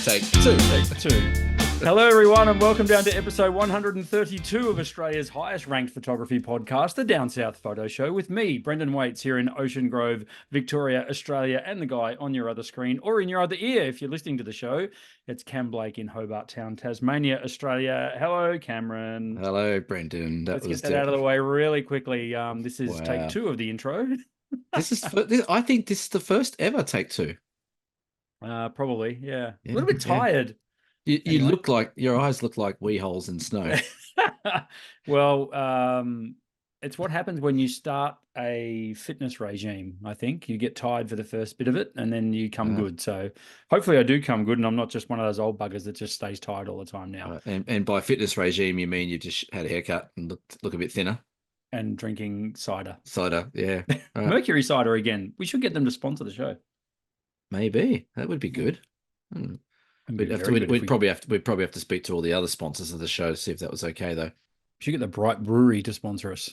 Take two. Take two. Hello, everyone, and welcome down to episode 132 of Australia's highest ranked photography podcast, the Down South Photo Show, with me, Brendan Waits, here in Ocean Grove, Victoria, Australia, and the guy on your other screen or in your other ear if you're listening to the show. It's Cam Blake in Hobart Town, Tasmania, Australia. Hello, Cameron. Hello, Brendan. Let's get that out of the way really quickly. This is take two of the intro. I think this is the first ever take two. Probably, yeah. A little bit tired. You anyway. Look like your eyes look like wee holes in snow. Well, it's what happens when you start a fitness regime. I think you get tired for the first bit of it, and then you come good. So hopefully, I do come good, and I'm not just one of those old buggers that just stays tired all the time now. And by fitness regime, you mean you've just had a haircut and look a bit thinner, and drinking cider. Cider, yeah. Right. Mercury cider again. We should get them to sponsor the show. Maybe that would be good. We'd probably have to speak to all the other sponsors of the show to see if that was okay, though. We should get the Bright Brewery to sponsor us.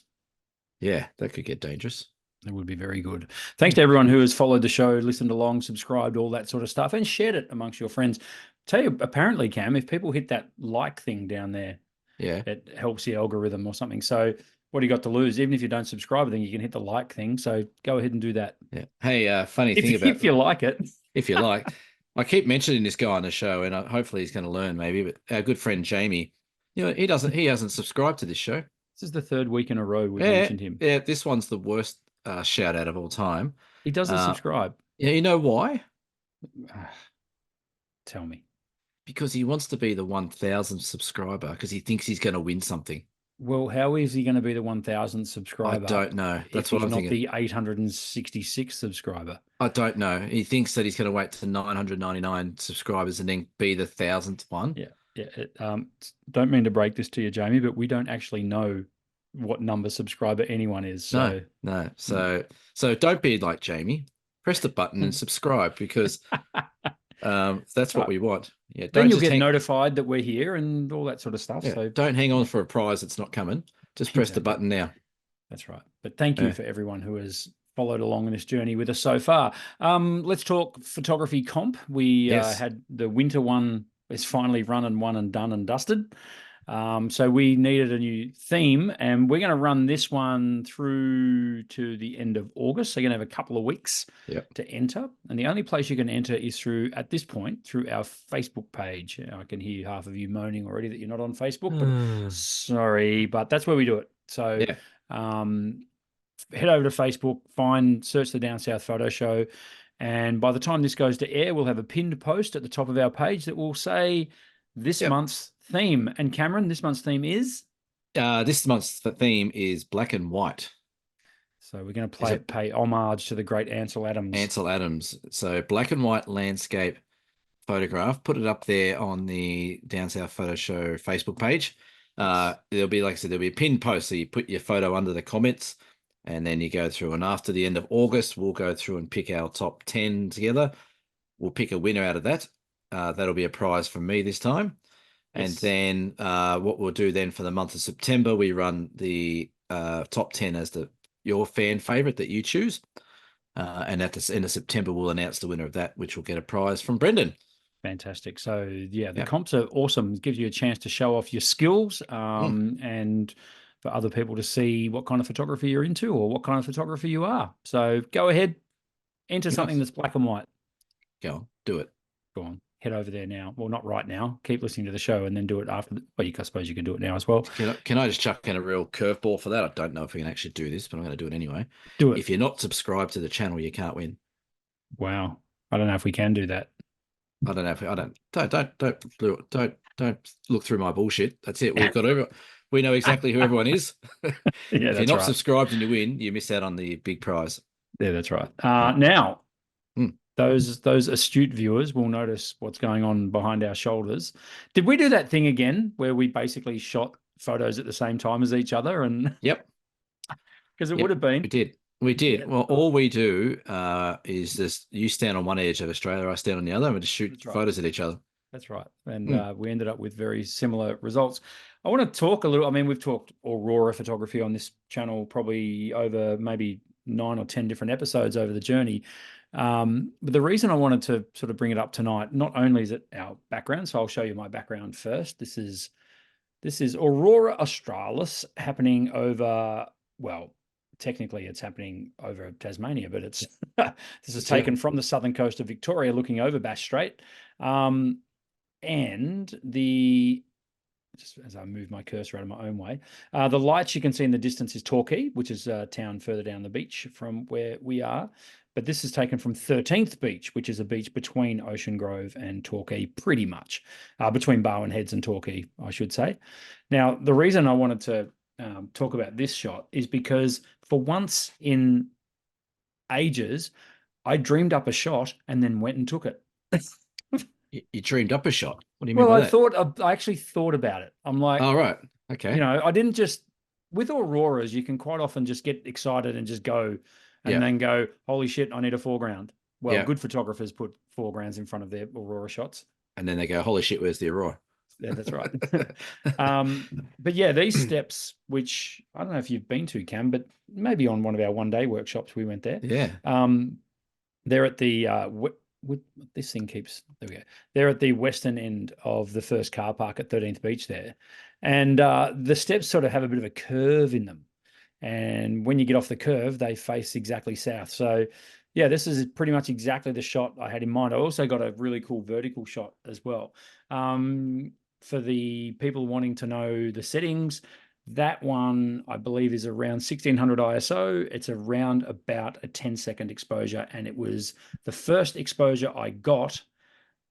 Yeah, that could get dangerous. That would be very good. Thanks to everyone who has followed the show, listened along, subscribed, all that sort of stuff, and shared it amongst your friends. Tell you, apparently, Cam, if people hit that like thing down there, it helps the algorithm or something. So what do you got to lose? Even if you don't subscribe, then you can hit the like thing. So go ahead and do that. Yeah. Hey, funny thing about if you like it, if you like. I keep mentioning this guy on the show, and hopefully he's going to learn maybe. But our good friend Jamie, he hasn't subscribed to this show. This is the third week in a row we've mentioned him. Yeah, this one's the worst shout out of all time. He doesn't subscribe. Yeah, you know why? Tell me. Because he wants to be the 1,000th subscriber because he thinks he's going to win something. Well, how is he going to be the 1,000th subscriber? I don't know. That's what I'm thinking. Not the 866th subscriber. I don't know. He thinks that he's going to wait to 999 subscribers and then be the 1,000th one. Yeah. Don't mean to break this to you, Jamie, but we don't actually know what number subscriber anyone is. So. No. So don't be like Jamie. Press the button and subscribe because that's what we want. Yeah. Then you'll get notified that we're here and all that sort of stuff. Yeah, so don't hang on for a prize that's not coming. Just press the button now. That's right. But thank you for everyone who has followed along in this journey with us so far. Let's talk photography comp. We had the winter one is finally run and won and done and dusted. So we needed a new theme, and we're going to run this one through to the end of August. So you're going to have a couple of weeks to enter. And the only place you can enter is at this point, through our Facebook page. I can hear half of you moaning already that you're not on Facebook, but sorry, but that's where we do it. So head over to Facebook, search the Down South Photo Show. And by the time this goes to air, we'll have a pinned post at the top of our page that will say this month's theme. And Cameron, this month's theme is? This month's theme is black and white. So we're going to pay homage to the great Ansel Adams. Ansel Adams. So black and white landscape photograph. Put it up there on the Down South Photo Show Facebook page. There'll be, like I said, there'll be a pinned post. So you put your photo under the comments and then you go through. And after the end of August, we'll go through and pick our top 10 together. We'll pick a winner out of that. That'll be a prize from me this time. And then what we'll do then for the month of September, we run the top 10 as your fan favorite that you choose. And at the end of September, we'll announce the winner of that, which will get a prize from Brendan. Fantastic. So, the comps are awesome. It gives you a chance to show off your skills and for other people to see what kind of photography you're into or what kind of photographer you are. So go ahead, enter something that's black and white. Go on, do it. Go on. Head over there now. Well, not right now. Keep listening to the show and then do it after. I suppose you can do it now as well. Can I just chuck in a real curveball for that? I don't know if we can actually do this, but I'm going to do it anyway. Do it. If you're not subscribed to the channel, you can't win. Wow. I don't know if we can do that. I don't know. Don't look through my bullshit. That's it. We know exactly who everyone is. If you're not subscribed and you win, you miss out on the big prize. Yeah, that's right. Now. Those astute viewers will notice what's going on behind our shoulders. Did we do that thing again where we basically shot photos at the same time as each other? And yep, because it would have been. We did. Yeah. Well, all we do is just you stand on one edge of Australia, I stand on the other, and we just shoot photos at each other. That's right. And we ended up with very similar results. I want to talk a little. I mean, we've talked Aurora photography on this channel probably over maybe 9 or 10 different episodes over the journey. But the reason I wanted to sort of bring it up tonight, not only is it our background, so I'll show you my background first. This is Aurora Australis happening over, well, technically it's happening over Tasmania, but it's this is taken from the southern coast of Victoria looking over Bass Strait. And just as I move my cursor out of my own way, the lights you can see in the distance is Torquay, which is a town further down the beach from where we are. But this is taken from 13th Beach, which is a beach between Ocean Grove and Torquay, pretty much, between Barwon Heads and Torquay, I should say. Now, the reason I wanted to talk about this shot is because for once in ages, I dreamed up a shot and then went and took it. You dreamed up a shot? What do you mean by that? I actually thought about it. I'm like, oh, right. Okay. I didn't just, with auroras, you can quite often just get excited and just go and then go, holy shit, I need a foreground. Well, good photographers put foregrounds in front of their aurora shots. And then they go, holy shit, where's the aurora? Yeah, that's right. But yeah, these steps, which I don't know if you've been to, Cam, but maybe on one of our one-day workshops, we went there. Yeah. They're at the, this thing keeps, there we go. They're at the western end of the first car park at 13th Beach there. And the steps sort of have a bit of a curve in them. And when you get off the curve, they face exactly south. So yeah, this is pretty much exactly the shot I had in mind. I also got a really cool vertical shot as well. For the people wanting to know the settings, that one, I believe, is around 1600 ISO. It's around about a 10-second exposure. And it was the first exposure I got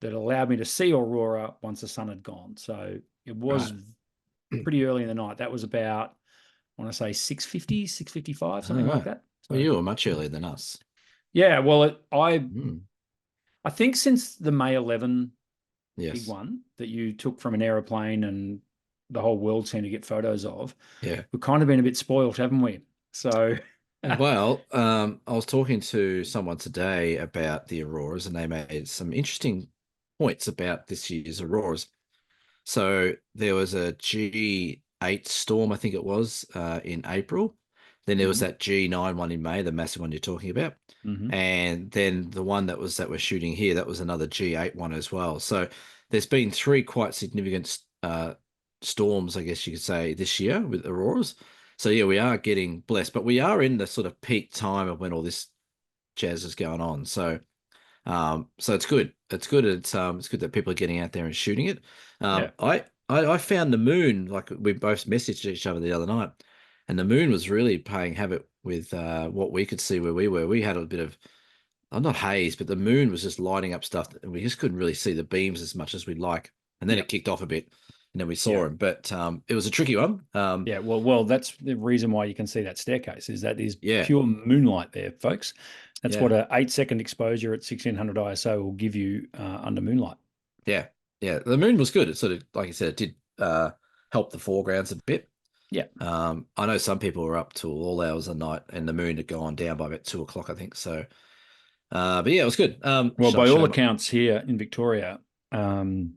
that allowed me to see aurora once the sun had gone. So it was pretty early in the night. That was about, I want to say 6:50, 6:55, something like that. So, well, you were much earlier than us. Yeah, well, I think since the May 11 big one that you took from an aeroplane and the whole world seemed to get photos of, we've kind of been a bit spoiled, haven't we? So, well, I was talking to someone today about the auroras, and they made some interesting points about this year's auroras. So there was a G8 storm, I think it was, in April. Then there was that G9 one in May, the massive one you're talking about. And then the one that we're shooting here, that was another G8 one as well. So there's been three quite significant storms, I guess you could say, this year with auroras. So yeah, we are getting blessed, but we are in the sort of peak time of when all this jazz is going on. So so it's good. It's good. It's good that people are getting out there and shooting it. I found the moon, like we both messaged each other the other night, and the moon was really playing havoc with what we could see where we were. We had a bit of, not haze, but the moon was just lighting up stuff, and we just couldn't really see the beams as much as we'd like. And then it kicked off a bit, and then we saw him. But it was a tricky one. Well, that's the reason why you can see that staircase is that is pure moonlight there, folks. That's what a 8-second exposure at 1600 ISO will give you under moonlight. Yeah. The moon was good. It sort of, like I said, it did help the foregrounds a bit. Yeah. I know some people were up till all hours of the night, and the moon had gone down by about 2 o'clock, I think. So, but yeah, it was good. Well, by all accounts here in Victoria, and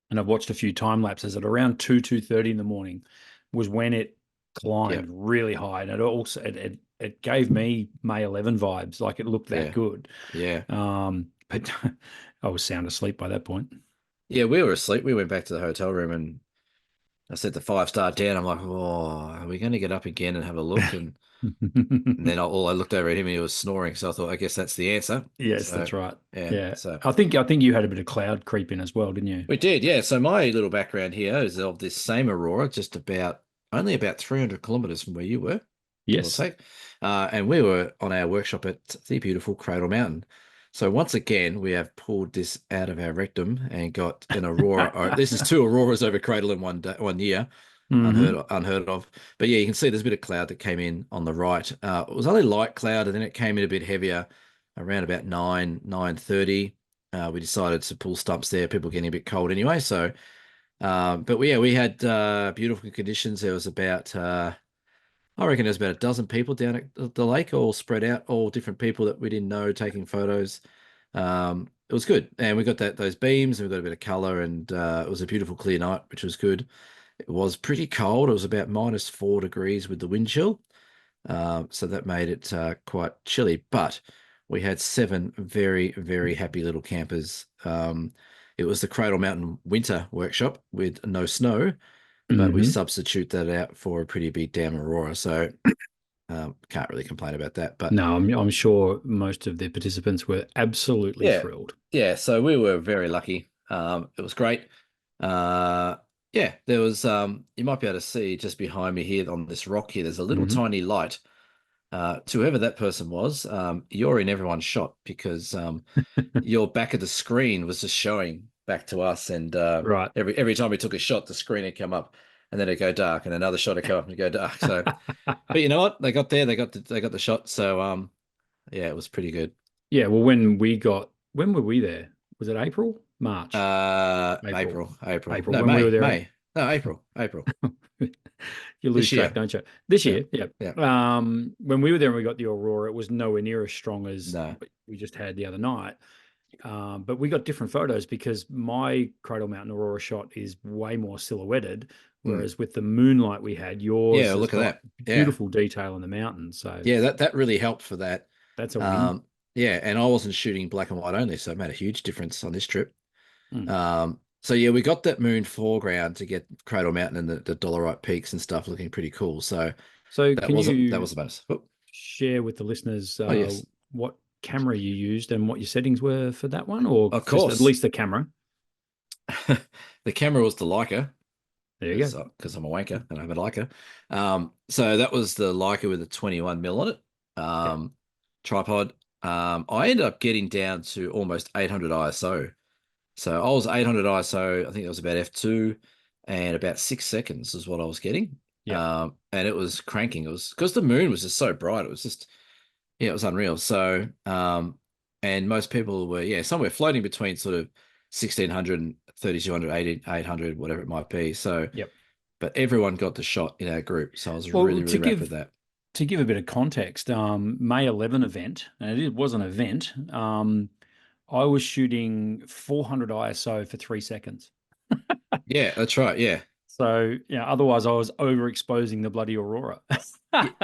I've watched a few time lapses at around 2:30 in the morning was when it climbed really high, and it also it gave me May 11 vibes. Like it looked that good. Yeah. But I was sound asleep by that point. Yeah, we were asleep. We went back to the hotel room, and I set the 5-star down. I'm like, oh, are we going to get up again and have a look? And, and then I looked over at him, and he was snoring. So I thought, I guess that's the answer. Yes, that's right. Yeah. So I think you had a bit of cloud creep in as well, didn't you? We did, yeah. So my little background here is of this same aurora, just only about 300 kilometers from where you were. Yes. And we were on our workshop at the beautiful Cradle Mountain. So once again, we have pulled this out of our rectum and got an aurora. This is 2 auroras over Cradle in 1 year. Unheard of. But yeah, you can see there's a bit of cloud that came in on the right. It was only light cloud, and then it came in a bit heavier around about 9:30. We decided to pull stumps there. People getting a bit cold anyway. So, but we had beautiful conditions. There was about I reckon there's about a dozen people down at the lake, all spread out, all different people that we didn't know taking photos. It was good, and we got those beams, and we got a bit of color, and it was a beautiful clear night, which was good. It was pretty cold. It was about -4 degrees with the wind chill, so that made it quite chilly. But we had 7 very, very happy little campers. It was the Cradle Mountain winter workshop with no snow, but we substitute that out for a pretty beat down Aurora. So can't really complain about that. But no, I'm sure most of the participants were absolutely yeah, thrilled. yeah. So we were very lucky. It was great. Yeah, there was you might be able to see just behind me here on this rock here, there's a little tiny light. To whoever that person was, you're in everyone's shot because your back of the screen was just showing back to us, and Right. every time we took a shot, the screen would come up, and then it'd go dark, and another shot would come up and go dark. So, but you know what? They got there, they got the shot. So yeah, it was pretty good. Yeah, well, when were we there? Was it April? March? April. April. April. No, When we were May, there. May. No, April. You lose This track, year. don't you? This Yeah, year, yeah. yeah. When we were there and we got the Aurora, it was nowhere near as strong as No. we just had the other night. But we got different photos because my Cradle Mountain Aurora shot is way more silhouetted, whereas with the moonlight we had, yours Yeah, has look at got that. Yeah. beautiful detail in the mountains. So Yeah, that really helped for that. that's a win. Yeah, and I wasn't shooting black and white only, so it made a huge difference on this trip. Mm. So yeah, we got that moon foreground to get Cradle Mountain and the Dollarite peaks and stuff looking pretty cool. So So that can was that you was a bonus. Oh, share with the listeners yes, what camera you used and what your settings were for that one, or of just at course. least the camera? The camera was the Leica There you go. because I'm a wanker and I have a Leica. So that was the Leica with a 21 mil on it. Yeah. Tripod. I ended up getting down to almost 800 ISO. So I was 800 ISO. I think it was about f2 and about 6 seconds is what I was getting. Yeah. And it was cranking. It was because the moon was just so bright. It was just, yeah, it was unreal. So, and most people were, yeah, somewhere floating between sort of 1600 and 3200, 800, whatever it might be. So, Yep. but everyone got the shot in our group. So I was Well, really, really wrapped with that. to give a bit of context, May 11 event, and it was an event. I was shooting 400 ISO for 3 seconds. Yeah, that's right. Yeah. So, yeah, otherwise I was overexposing the bloody Aurora.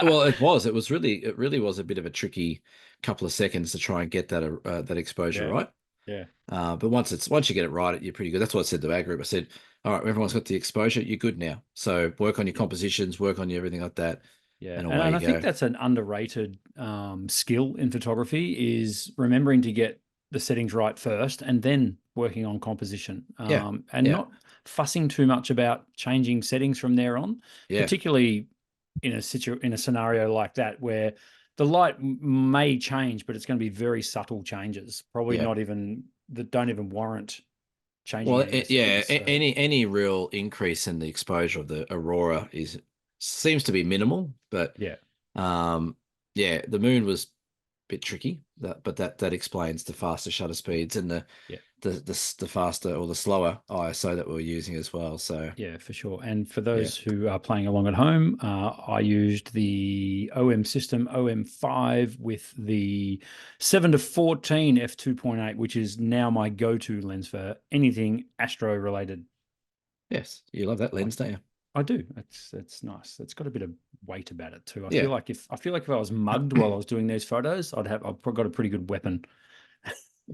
Well, it was. It really was a bit of a tricky couple of seconds to try and get that exposure Yeah. right. Yeah. But once you get it right, you're pretty good. That's what I said to our group. I said, all right, everyone's got the exposure. You're good now. So work on your compositions, work on your everything like that, Yeah, and and away I you think go. that's an underrated skill in photography is remembering to get the settings right first and then working on composition, Yeah, and yeah, not fussing too much about changing settings from there on, yeah, particularly in a scenario like that where the light may change, but it's going to be very subtle changes, probably yeah. not even that don't even warrant changing Well, any of the yeah. settings. So Any real increase in the exposure of the aurora is seems to be minimal, but yeah. um, yeah, the moon was a bit tricky. But that explains the faster shutter speeds and Yeah. the faster or the slower ISO that we're using as well. So Yeah, for sure. And for yeah, those who are playing along at home, I used the OM system OM5 with the 7-14 f2.8, which is now my go-to lens for anything astro related. yes, you love that lens, don't you? I do. It's nice. It's got a bit of weight about it too. I Yeah. feel like if I was mugged while I was doing these photos, I've got a pretty good weapon.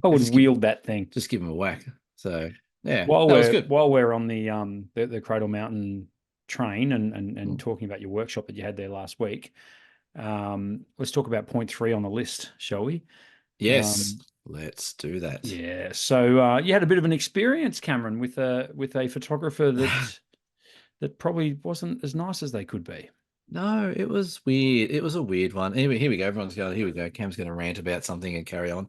I would Just give wield that thing. just give him a whack. So yeah, While that was good. we're on the Cradle Mountain train and Mm. talking about your workshop that you had there last week, let's talk about point 3 on the list, shall we? Yes, let's do that. Yeah. So you had a bit of an experience, Cameron, with a photographer that probably wasn't as nice as they could be. No, it was weird. It was a weird one. Anyway, here we go. Everyone's going, here we go. Cam's going to rant about something and carry on.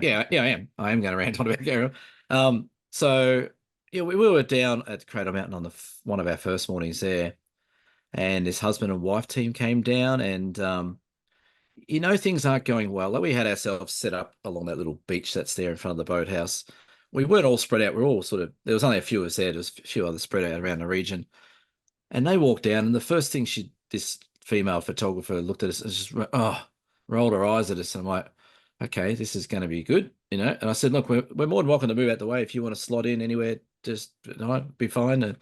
Yeah, I am. I am going to rant on about carry on. So yeah, we were down at Cradle Mountain on one of our first mornings there, and this husband and wife team came down, and things aren't going well. Like we had ourselves set up along that little beach that's there in front of the boathouse. We weren't all spread out. We're all sort of, there was only a few of us there. There was a few others spread out around the region. And they walked down, and the first thing this female photographer looked at us and just, rolled her eyes at us. And I'm like, okay, this is going to be good, And I said, look, we're more than welcome to move out the way. If you want to slot in anywhere, just be fine. And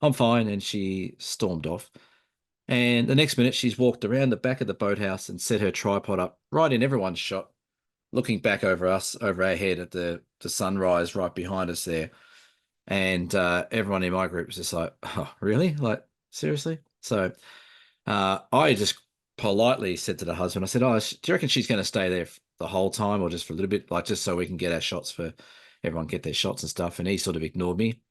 I'm fine. And she stormed off. And the next minute, she's walked around the back of the boathouse and set her tripod up right in everyone's shot. looking back over us, over our head at the sunrise right behind us there. And everyone in my group was just like, oh, really? Like, seriously? So I just politely said to the husband, I said, oh, do you reckon she's going to stay there the whole time or just for a little bit, like just so we can get our shots for everyone get their shots and stuff? And he sort of ignored me.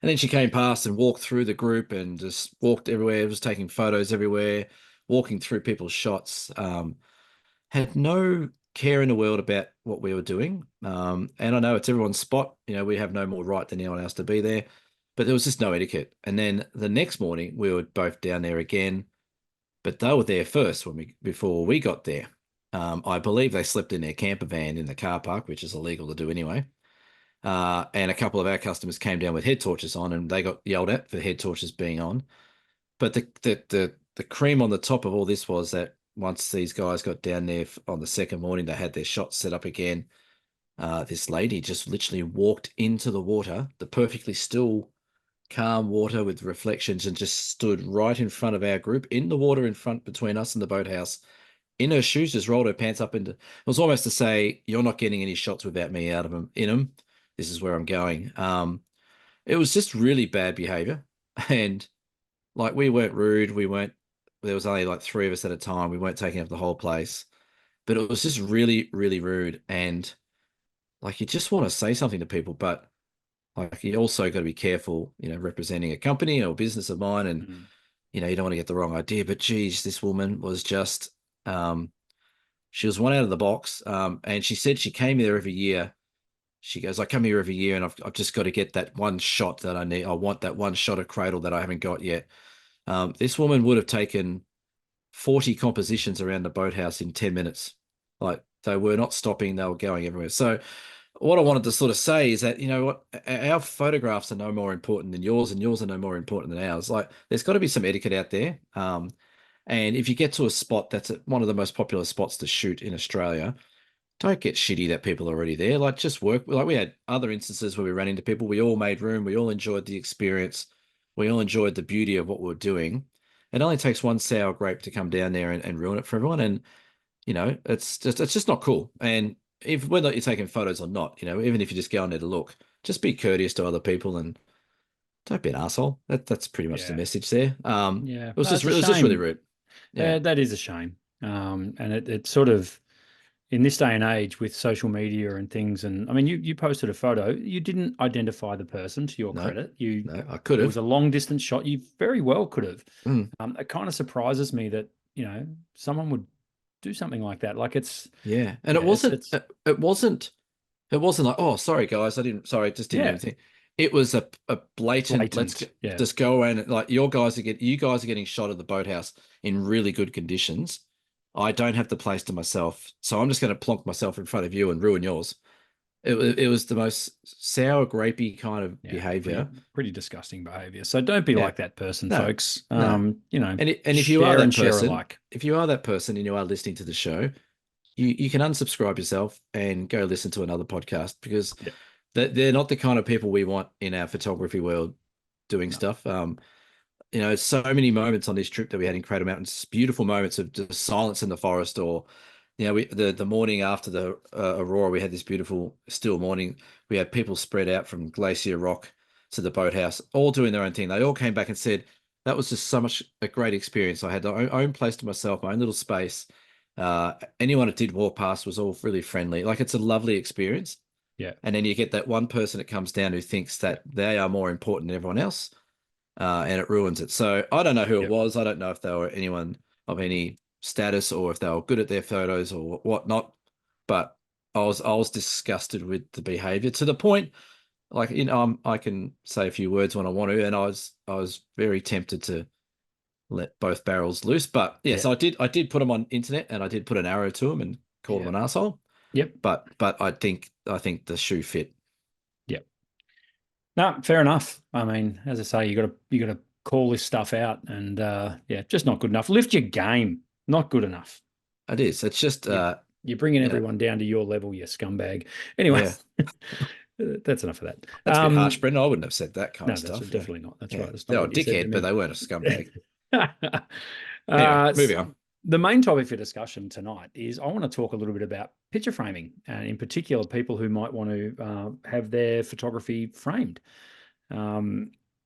And then she came past and walked through the group and just walked everywhere, was taking photos everywhere, walking through people's shots. Had no care in the world about what we were doing. And I know it's everyone's spot. You know, we have no more right than anyone else to be there, but there was just no etiquette. And then the next morning, we were both down there again, but they were there first before we got there. I believe they slept in their camper van in the car park, which is illegal to do anyway. And a couple of our customers came down with head torches on, and they got yelled at for head torches being on. But the cream on the top of all this was that once these guys got down there on the second morning, they had their shots set up again. This lady just literally walked into the water, the perfectly still, calm water with reflections, and just stood right in front of our group in the water in front between us and the boathouse. In her shoes, just rolled her pants up into. It was almost to say, "You're not getting any shots without me out of them. In them, this is where I'm going." It was just really bad behavior, and like we weren't rude. We weren't. There was only like three of us at a time. We weren't taking up the whole place, but it was just really, really rude. And like you just want to say something to people, but like you also got to be careful, you know, representing a company or business of mine, and you know you don't want to get the wrong idea. But geez, this woman was just, she was one out of the box, and she said she came here every year. She goes, I come here every year, and I've just got to get that one shot that I need. I want that one shot of cradle that I haven't got yet. This woman would have taken 40 compositions around the boathouse in 10 minutes. Like they were not stopping, they were going everywhere. So what I wanted to sort of say is that, you know what, our photographs are no more important than yours, and yours are no more important than ours. Like there's got to be some etiquette out there. And if you get to a spot that's one of the most popular spots to shoot in Australia, don't get shitty that people are already there. Like just work. Like we had other instances where we ran into people. We all made room. We all enjoyed the experience. We all enjoyed the beauty of what we are doing. It only takes one sour grape to come down there and ruin it for everyone. And you know, it's just not cool. And if whether you're taking photos or not, you know, even if you just go on there to look, just be courteous to other people and don't be an asshole. That's pretty much the message there. Yeah, it was just really rude. Yeah, that is a shame. And it sort of, in this day and age with social media and things, and I mean, you posted a photo. You didn't identify the person, to your credit. No, I could have. It was a long distance shot. You very well could have. Mm. It kind of surprises me that, you know, someone would do something like that. Like it's and it wasn't like, oh, sorry guys, just didn't anything. It was a blatant. Let's just go around. Like you guys are getting shot at the boathouse in really good conditions. I don't have the place to myself, so I'm just going to plonk myself in front of you and ruin yours. It was the most sour, grapey kind of behavior. Pretty disgusting behavior. So don't be like that person, folks. You know, and if you are that person, if you are that person and you are listening to the show, you can unsubscribe yourself and go listen to another podcast, because they're not the kind of people we want in our photography world doing stuff. You know, so many moments on this trip that we had in Cradle Mountains, beautiful moments of just silence in the forest, or, you know, the morning after the aurora, we had this beautiful still morning. We had people spread out from Glacier Rock to the boathouse, all doing their own thing. They all came back and said, that was just a great experience. I had my own place to myself, my own little space. Anyone that did walk past was all really friendly. Like it's a lovely experience. Yeah. And then you get that one person that comes down who thinks that they are more important than everyone else. And it ruins it. So I don't know who it was. I don't know if they were anyone of any status or if they were good at their photos or whatnot. But I was disgusted with the behavior, to the point, like, you know, I can say a few words when I want to, and I was very tempted to let both barrels loose. But yes, I did put them on internet, and I did put an arrow to them and call them an asshole. Yep. But I think the shoe fit. Yep. No, fair enough. I mean, as I say, you got to call this stuff out, and just not good enough. Lift your game. Not good enough. It is. It's just you're bringing everyone down to your level, you scumbag. Anyway, that's enough of that. That's a bit harsh, Brendan. I wouldn't have said that kind of stuff. Definitely not. That's right. They were a dickhead, but they weren't a scumbag. Anyway, moving on. the main topic for discussion tonight is I want to talk a little bit about picture framing, and in particular, people who might want to have their photography framed.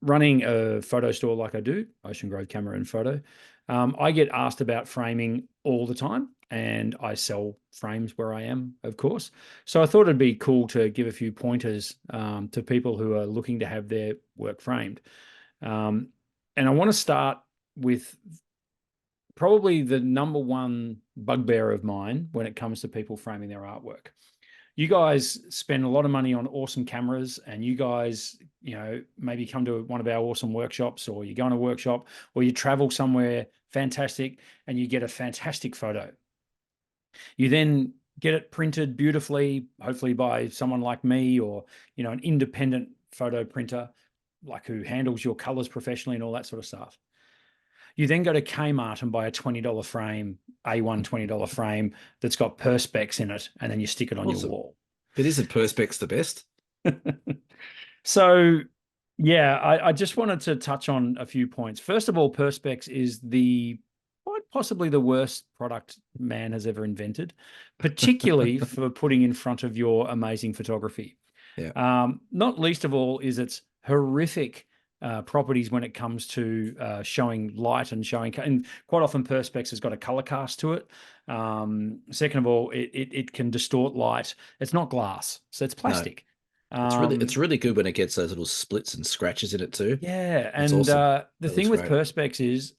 Running a photo store like I do, Ocean Grove Camera and Photo, I get asked about framing all the time, and I sell frames where I am, of course. So I thought it'd be cool to give a few pointers to people who are looking to have their work framed. And I want to start with probably the number one bugbear of mine when it comes to people framing their artwork. You guys spend a lot of money on awesome cameras, and you guys, maybe come to one of our awesome workshops, or you go on a workshop, or you travel somewhere fantastic and you get a fantastic photo. You then get it printed beautifully, hopefully by someone like me, or, an independent photo printer, like who handles your colors professionally and all that sort of stuff. You then go to Kmart and buy a $20 frame, A1 $20 frame that's got Perspex in it, and then you stick it on your wall. But isn't Perspex the best? So, yeah, I just wanted to touch on a few points. First of all, Perspex is quite possibly the worst product man has ever invented, particularly for putting in front of your amazing photography. Yeah. Not least of all is its horrific properties when it comes to showing light and quite often Perspex has got a color cast to it. Second of all, it can distort light. It's not glass, so it's plastic. No. It's really good when it gets those little splits and scratches in it too. Yeah, It's and awesome. the thing with Perspex is,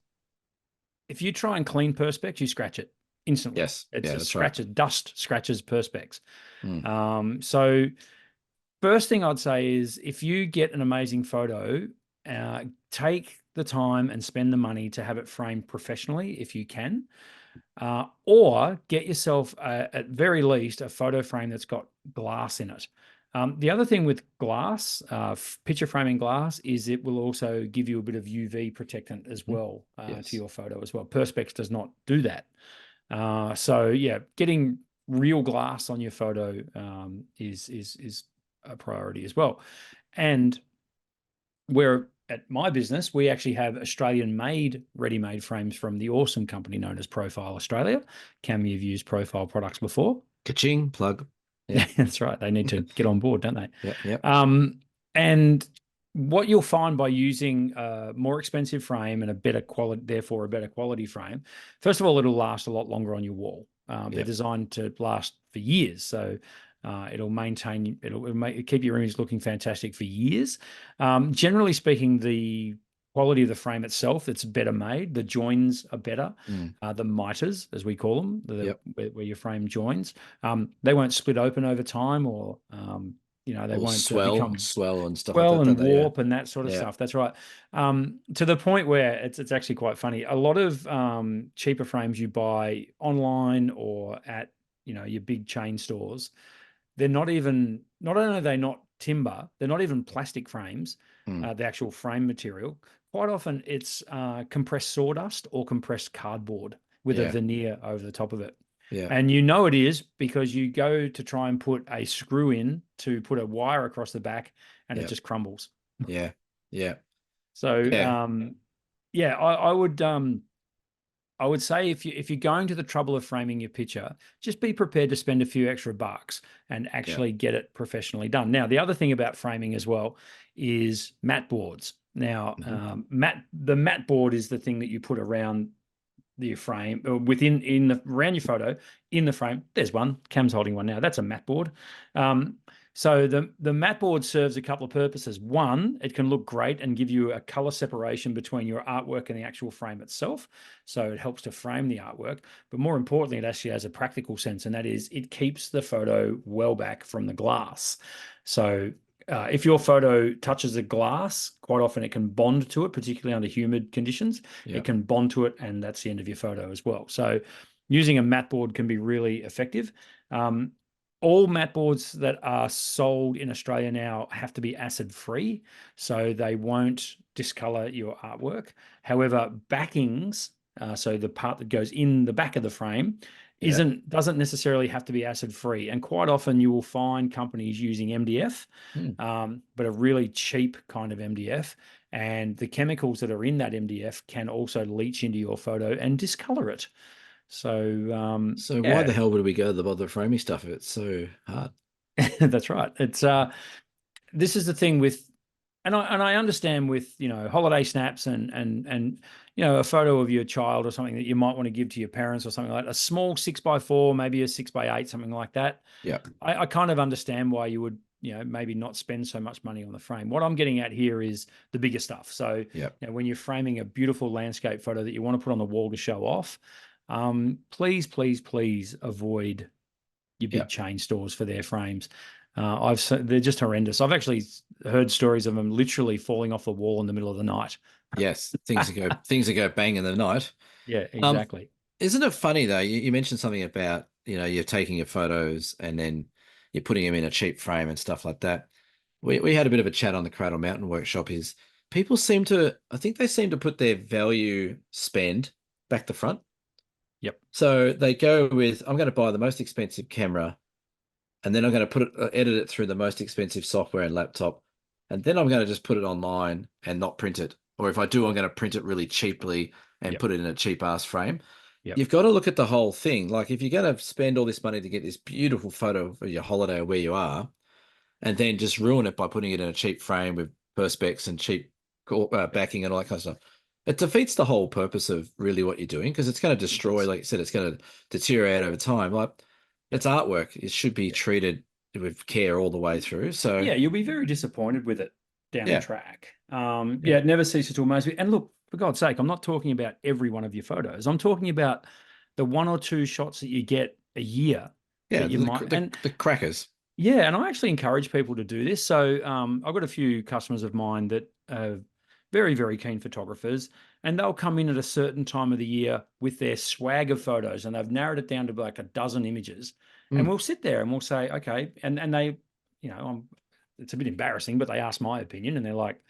if you try and clean Perspex, you scratch it instantly. Yes, It's right. Dust scratches Perspex. So first thing I'd say is, if you get an amazing photo, take the time and spend the money to have it framed professionally if you can, or get yourself, at very least, a photo frame that's got glass in it. The other thing with glass, picture framing glass, is it will also give you a bit of UV protectant as well to your photo as well. Perspex does not do that. So yeah, getting real glass on your photo is a priority as well. And we're at my business, we actually have Australian-made ready-made frames from the awesome company known as Profile Australia. Cam, you've used Profile products before. Ka-ching, plug. Yeah, that's right. They need to get on board, don't they? Yep. And what you'll find by using a more expensive frame and therefore a better quality frame, first of all, it'll last a lot longer on your wall. They're designed to last for years, so it'll keep your image looking fantastic for years. Generally speaking, the quality of the frame itself, it's better made. The joins are better. The miters, as we call them, where your frame joins, they won't split open over time, or they won't swell and stuff like that, and warp and that sort of stuff. That's right. To the point where it's actually quite funny. A lot of cheaper frames you buy online or at your big chain stores, they're not only are they not timber, they're not even plastic frames, the actual frame material. Quite often it's compressed sawdust or compressed cardboard with a veneer over the top of it. Yeah. And it is because you go to try and put a screw in to put a wire across the back, and it just crumbles. Yeah. So I would say, if you're going to the trouble of framing your picture, just be prepared to spend a few extra bucks and actually get it professionally done. Now, the other thing about framing as well is mat boards. Now, the mat board is the thing that you put around your frame, or around your photo in the frame. There's one. Cam's holding one now. That's a mat board. So the mat board serves a couple of purposes. One, it can look great and give you a color separation between your artwork and the actual frame itself. So it helps to frame the artwork. But more importantly, it actually has a practical sense, and that is it keeps the photo well back from the glass. So if your photo touches the glass, quite often it can bond to it, particularly under humid conditions. It can bond to it, and that's the end of your photo as well. So using a mat board can be really effective. All mat boards that are sold in Australia now have to be acid-free, so they won't discolor your artwork. However, backings, so the part that goes in the back of the frame, doesn't necessarily have to be acid-free. And quite often you will find companies using MDF, but a really cheap kind of MDF. And the chemicals that are in that MDF can also leach into your photo and discolor it. So So why yeah, the hell would we go to the bother framing stuff if it's so hard? that's right. It's this is the thing with, and I understand with, you know, holiday snaps and you know, a photo of your child or something that you might want to give to your parents or something like that. A small 6x4, maybe a 6x8, something like that. Yeah. I kind of understand why you would, you know, maybe not spend so much money on the frame. What I'm getting at here is the bigger stuff. So, Yeah. you know, when you're framing a beautiful landscape photo that you want to put on the wall to show off, please avoid your Yeah. big chain stores for their frames. They're just horrendous. I've actually heard stories of them literally falling off the wall in the middle of the night. Yes. Things that go bang in the night. Yeah, Um, exactly. isn't it funny though? You mentioned something about, you're taking your photos and then you're putting them in a cheap frame and stuff like that. We had a bit of a chat on the Cradle Mountain workshop. Is people seem to, I think they seem to put their value spend back to front. Yep. So they go with, I'm going to buy the most expensive camera, and then I'm going to edit it through the most expensive software and laptop, and then I'm going to just put it online and not print it. Or if I do, I'm going to print it really cheaply and Yep. put it in a cheap ass frame. Yep. You've got to look at the whole thing. Like if you're going to spend all this money to get this beautiful photo of your holiday or where you are, and then just ruin it by putting it in a cheap frame with perspex and cheap backing and all that kind of stuff. It defeats the whole purpose of really what you're doing, because it's going to destroy, like you said, it's going to deteriorate over time. Like Yep. it's artwork. It should be Yep. treated with care all the way through. So Yeah, you'll be very disappointed with it down the yeah, track. yeah, It never ceases to amaze me. And look, for God's sake, I'm not talking about every one of your photos. I'm talking about the one or two shots that you get a year yeah. that you The, might. the, And the crackers. yeah, and I actually encourage people to do this. So I've got a few customers of mine that are very, very keen photographers, and they'll come in at a certain time of the year with their swag of photos, and they've narrowed it down to like a dozen images. And Mm. we'll sit there and we'll say, okay, and they, you know, it's a bit embarrassing, but they ask my opinion, and they're like,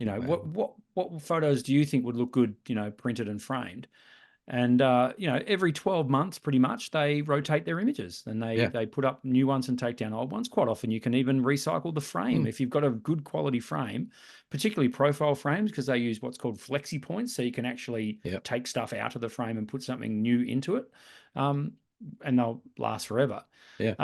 you know, Wow. what photos do you think would look good, you know, printed and framed? And you know, every 12 months, pretty much, they rotate their images and Yeah. they put up new ones and take down old ones. Quite often, you can even recycle the frame Mm. if you've got a good quality frame, particularly profile frames, because they use what's called flexi points, so you can actually Yeah. take stuff out of the frame and put something new into it, um, and they'll last forever. Yeah.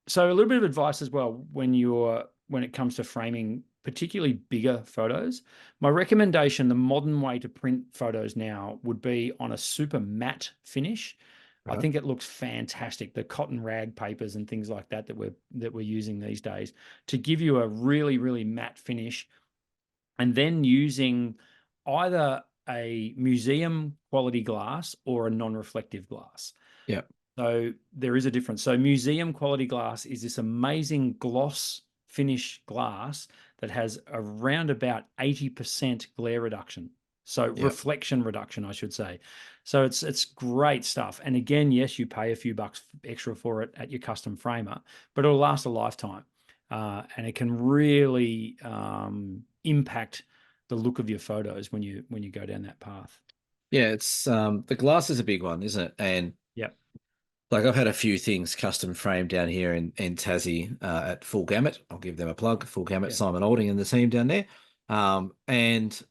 So a little bit of advice as well when it comes to framing, particularly bigger photos. My recommendation, the modern way to print photos now would be on a super matte finish. I Right. think it looks fantastic. The cotton rag papers and things like that we're using these days to give you a really, really matte finish, and then using either a museum quality glass or a non-reflective glass. Yeah. So there is a difference. So museum quality glass is this amazing gloss finish glass that has around about 80% glare reduction. So Yeah. reflection reduction, I should say. So it's great stuff. And again, yes, you pay a few bucks extra for it at your custom framer, but it'll last a lifetime. And it can really impact the look of your photos when you go down that path. Yeah. It's the glass is a big one, isn't it? And Yep. like I've had a few things custom framed down here in Tassie at Full Gamut. I'll give them a plug. Full Gamut, Yeah. Simon Olding and the team down there. And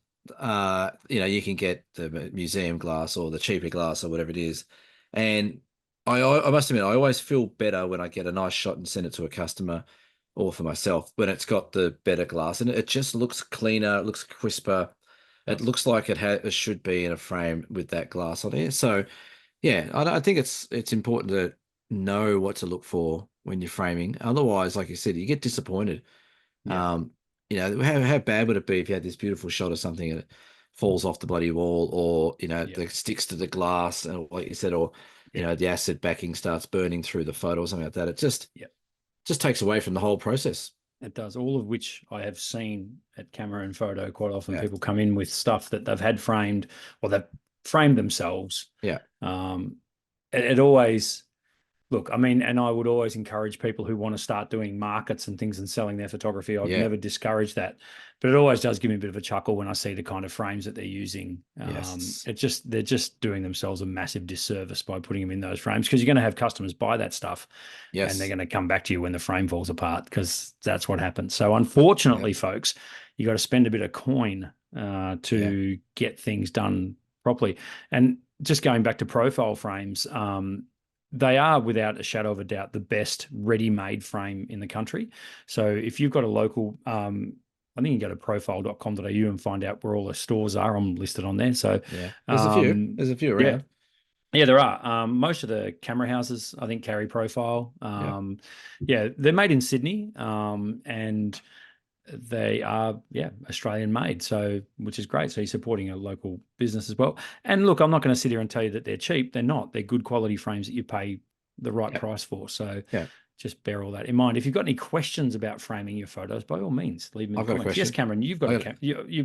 you can get the museum glass or the cheaper glass or whatever it is. And I must admit, I always feel better when I get a nice shot and send it to a customer or for myself when it's got the better glass, and it just looks cleaner, it looks crisper. It looks like it should be in a frame with that glass on it. So yeah, I think it's important to know what to look for when you're framing. Otherwise, like you said, you get disappointed. Yeah. Um, how bad would it be if you had this beautiful shot of something and it falls off the bloody wall, or Yeah. it sticks to the glass, and like you said, or Yeah. the acid backing starts burning through the photo or something like that. It Yeah. just takes away from the whole process. It does, all of which I have seen at Camera and Photo. Quite often Yeah, people come in with stuff that they've had framed or they've framed themselves. yeah, Um, it always, look, I mean, and I would always encourage people who want to start doing markets and things and selling their photography. I've yeah, never discouraged that, but it always does give me a bit of a chuckle when I see the kind of frames that they're using. yes, They're just doing themselves a massive disservice by putting them in those frames, because you're going to have customers buy that stuff and they're yes, going to come back to you when the frame falls apart, because that's what happens. So yeah, unfortunately, folks, you got to spend a bit of coin yeah, to get things done properly. And just going back to profile frames, they are without a shadow of a doubt the best ready-made frame in the country. So if you've got a local, I think you can go to profile.com.au and find out where all the stores are. I'm listed on there. So Yeah, there's a few. There's a few yeah. around. Yeah, there are. Most of the camera houses, I think, carry profile. Yeah. Yeah, they're made in Sydney, and they are, yeah, Australian made. So, which is great. So you're supporting a local business as well. And look, I'm not going to sit here and tell you that they're cheap. They're not. They're good quality frames that you pay the right Yeah. price for. So Yeah. just bear all that in mind. If you've got any questions about framing your photos, by all means, leave them in I've the got a comments. Yes, question. Cameron, you've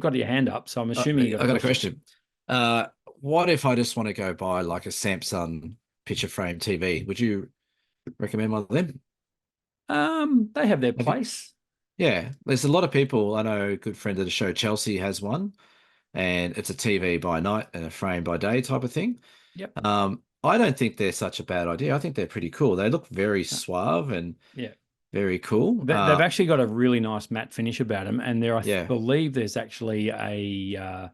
got your hand up. So I'm assuming you I got a got a question. question. What if I just want to go buy like a Samsung picture frame TV? Would you recommend one of them? They have their Have you? place. Yeah, there's a lot of people. I know a good friend of the show, Chelsea, has one, and it's a TV by night and a frame by day type of thing. Yep. I don't think they're such a bad idea. I think they're pretty cool. They look very suave and Yeah. very cool. They've actually got a really nice matte finish about them, and there, I Yeah. believe, there's actually a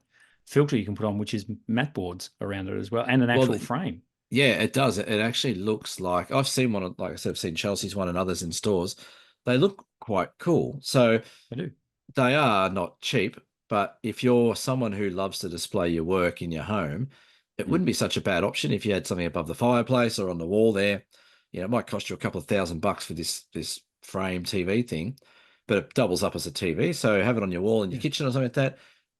filter you can put on, which is matte boards around it as well, and an Well, actual frame. yeah, it does. It actually looks like I've seen one, like I said, I've seen Chelsea's one and others in stores. They look quite cool. So I do. they are not cheap, but if you're someone who loves to display your work in your home, it Mm. wouldn't be such a bad option if you had something above the fireplace or on the wall there. You know, it might cost you a couple of $1,000 for this frame TV thing, but it doubles up as a TV. So have it on your wall in your Yeah. kitchen or something like that.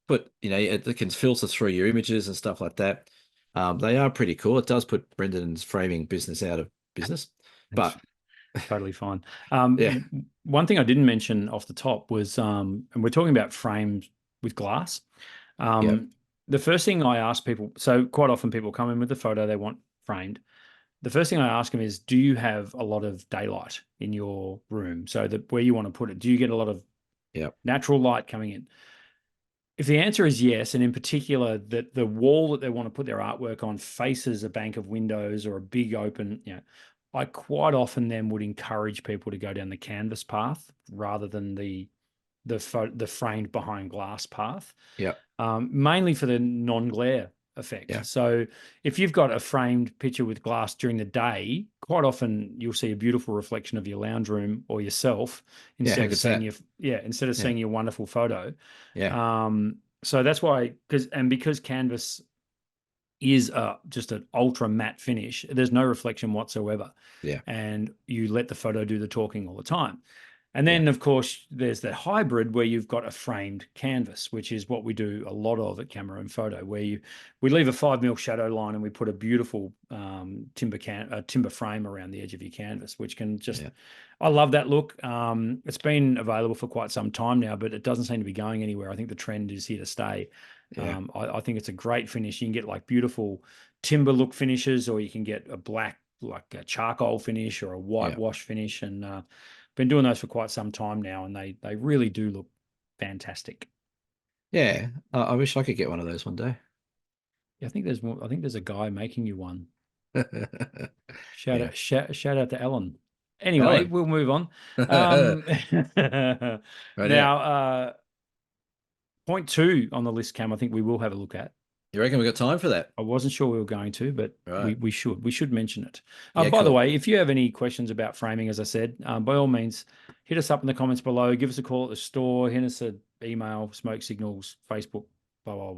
But you know, it can filter through your images and stuff like that. They are pretty cool. It does put Brendan's framing business out of business, That's but totally fine. yeah, One thing I didn't mention off the top was, and we're talking about frames with glass. yeah, The first thing I ask people, so quite often people come in with a photo they want framed. The first thing I ask them is, do you have a lot of daylight in your room? So that where you want to put it, do you get a lot of yeah, natural light coming in? If the answer is yes, and in particular that the wall that they want to put their artwork on faces a bank of windows or a big open, I quite often then would encourage people to go down the canvas path rather than the framed behind glass path, yeah, mainly for the non-glare effect. yeah, So if you've got a framed picture with glass during the day, quite often you'll see a beautiful reflection of your lounge room or yourself yeah. instead How of good's seeing that? Yeah, seeing your wonderful photo. yeah, So that's why, because canvas is just an ultra matte finish, there's no reflection whatsoever, yeah, and you let the photo do the talking all the time. And yeah, then, of course, there's the hybrid where you've got a framed canvas, which is what we do a lot of at Camera and Photo, where we leave a 5 mil shadow line and we put a beautiful timber frame around the edge of your canvas, which can just, yeah, I love that look. It's been available for quite some time now, but it doesn't seem to be going anywhere. I think the trend is here to stay. yeah, I think it's a great finish. You can get like beautiful timber look finishes, or you can get a black, like a charcoal finish or a yeah. whitewash finish, and been doing those for quite some time now, and they really do look fantastic. Yeah. I wish I could get one of those one day. Yeah, I think there's a guy making you one. Yeah. Shout out to Ellen. Anyway, Ellen. we'll move on. Right now. Now, point two on the list, Cam, I think we will have a look at. You reckon we got time for that? I wasn't sure we were going to, but Right. we should mention it. Yeah, By the cool. way, if you have any questions about framing, as I said, by all means, hit us up in the comments below. Give us a call at the store. Hit us an email, smoke signals, Facebook, blah blah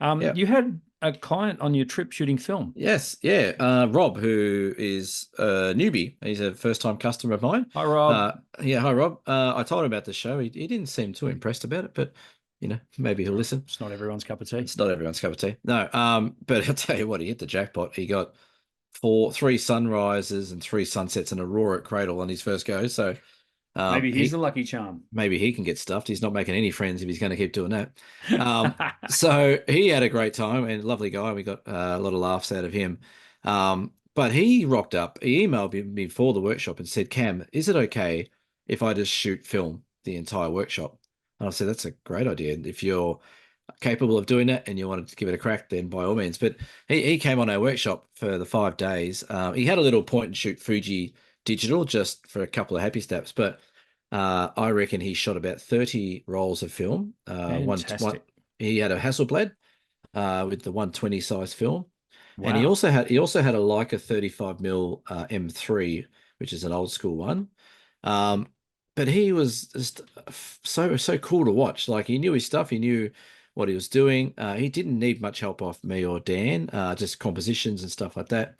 blah. Yeah. You had a client on your trip shooting film. Yes. Yeah. Rob, who is a newbie. He's a first-time customer of mine. Hi, Rob. Yeah. Hi, Rob. I told him about the show. He didn't seem too impressed about it, but you know, maybe he'll listen. It's not everyone's cup of tea. It's not everyone's cup of tea. No. But I'll tell you what, he hit the jackpot. He got three sunrises and three sunsets and a roar at Cradle on his first go. So Maybe he's the he lucky charm. maybe he can get stuffed. He's not making any friends if he's going to keep doing that. So he had a great time and lovely guy. We got a lot of laughs out of him. But he rocked up. He emailed me before the workshop and said, "Cam, is it okay if I just shoot film the entire workshop?" And I said, "That's a great idea. And if you're capable of doing that and you wanted to give it a crack, then by all means." But he came on our workshop for the 5 days. He had a little point and shoot Fuji digital just for a couple of happy steps, but I reckon he shot about 30 rolls of film. Fantastic. He had a Hasselblad with the 120 size film. And Wow. he also had a Leica 35mm M3, which is an old school one. Um, but he was just so cool to watch. Like he knew his stuff, he knew what he was doing. He didn't need much help off me or Dan, just compositions and stuff like that.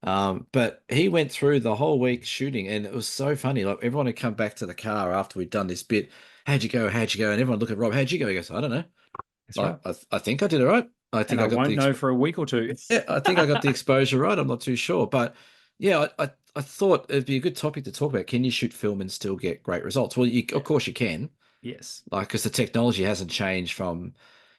But he went through the whole week shooting, and it was so funny. Like everyone had come back to the car after we'd done this bit. How'd you go? How'd you go? And everyone look at Rob. How'd you go? He goes, I don't know. That's Like right. I think I did it right. I And think I I got won't the know for a week or two. yeah, I think I got the exposure right. I'm not too sure, but yeah, I thought it'd be a good topic to talk about. Can you shoot film and still get great results? Well, of course you can. Yes. Like, because the technology hasn't changed from,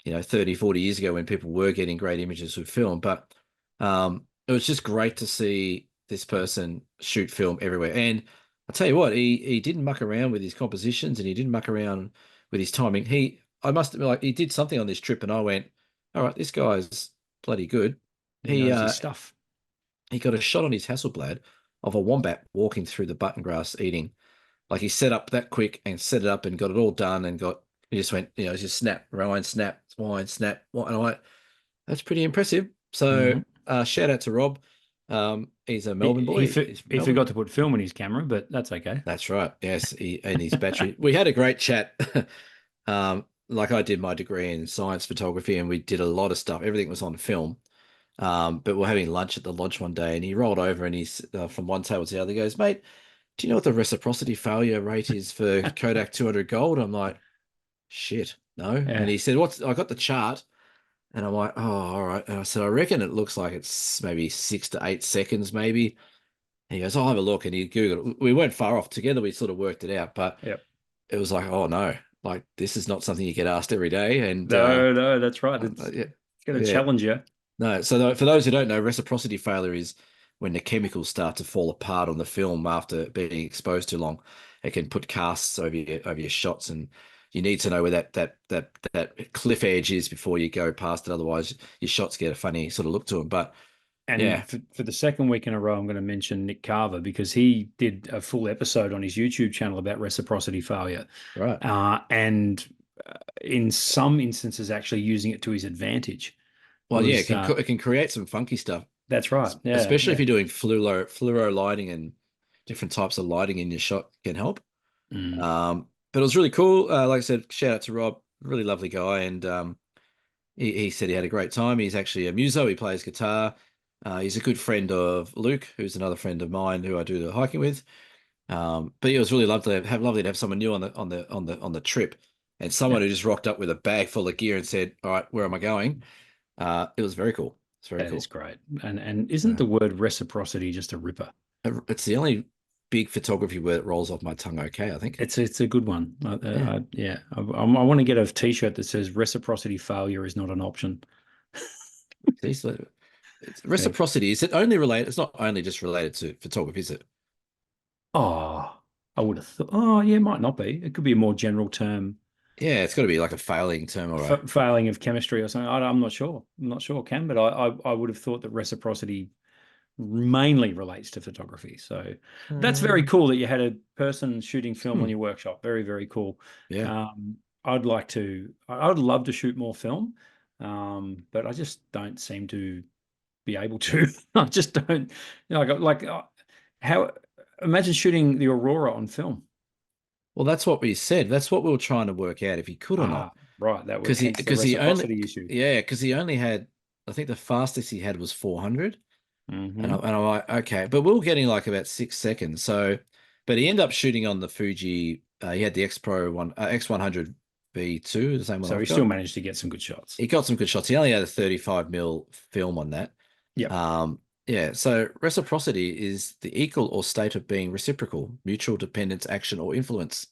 30, 40 years ago when people were getting great images with film. But it was just great to see this person shoot film everywhere. And I'll tell you what, he didn't muck around with his compositions and he didn't muck around with his timing. I must admit, like, he did something on this trip and I went, all right, this guy's bloody good. He He knows his uh stuff. he got a shot on his Hasselblad of a wombat walking through the button grass eating. Like he set up that quick and set it up and got it all done and he just went, just snap, rewind, snap, wind, snap. And I'm like, that's pretty impressive. So Hmm. shout out to Rob. He's a Melbourne boy. He's from He forgot Melbourne. to put film in his camera, but that's okay. That's right. Yes, and his battery. We had a great chat. Like I did my degree in science photography and we did a lot of stuff. Everything was on film. But we're having lunch at the lodge one day, and he rolled over and he's from one table to the other. He goes, "Mate, do you know what the reciprocity failure rate is for Kodak 200 gold?" I'm like, "Shit, no." And Yeah. he said, "What's?" I got the chart, and I'm like, "Oh, all right." And I said, "I reckon it looks like it's maybe 6 to 8 seconds, maybe." And he goes, "I'll have a look." And he googled it. We weren't far off together. We sort of worked it out, but Yep. it was like, "Oh no, like this is not something you get asked every day." And No, no, that's right. yeah, It's going to yeah. challenge you. No, so for those who don't know, reciprocity failure is when the chemicals start to fall apart on the film after being exposed too long. It can put casts over your shots, and you need to know where that cliff edge is before you go past it. Otherwise, your shots get a funny sort of look to them. But And yeah, for the second week in a row, I'm going to mention Nick Carver because he did a full episode on his YouTube channel about reciprocity failure. right. And in some instances, actually using it to his advantage Well, yeah, was it can create some funky stuff, that's right. Yeah. especially if Yeah. you're doing fluoro lighting and different types of lighting in your shot can help. Mm. But it was really cool. Like I said, shout out to Rob, really lovely guy, and he said he had a great time. He's actually a muso. He plays guitar. He's a good friend of Luke, who's another friend of mine who I do the hiking with. But it was really lovely to have someone new on the trip, and Yeah. someone who just rocked up with a bag full of gear and said, "All right, where am I going?" It was very cool. It's very That is cool. great. And isn't Uh, the word reciprocity just a ripper? it's the only big photography word that rolls off my tongue. Okay, I think. It's a good one. Yeah. Yeah, I want to get a T-shirt that says reciprocity failure is not an option. See, so it's Yeah. reciprocity. Is it only related? It's not only just related to photography, is it? Oh, I would have thought. Oh, yeah, it might not be. It could be a more general term, Yeah, it's got to be like a failing term or a. failing of chemistry or something. I'm not sure. I'm not sure, Cam, but I would have thought that reciprocity mainly relates to photography. So that's very Uh, cool that you had a person shooting film on hmm, your workshop. Very, very cool. yeah. I would love to shoot more film, but I just don't seem to be able to. I just don't, how, imagine shooting the Aurora on film. Well, that's what we said. That's what we were trying to work out if he could or not. Ah, right. That would Because he hence the because he only reciprocity issue. yeah because he only had I think the fastest he had was 400 Hmm. and I'm like okay, but we were getting like about 6 seconds. So, but he ended up shooting on the Fuji. He had the X Pro one X100 V2, the same one So I've he still got. managed to get some good shots. He got some good shots. He only had a 35mm film on that. Yep. Yeah, so reciprocity is the equal or state of being reciprocal, mutual dependence, action, or influence.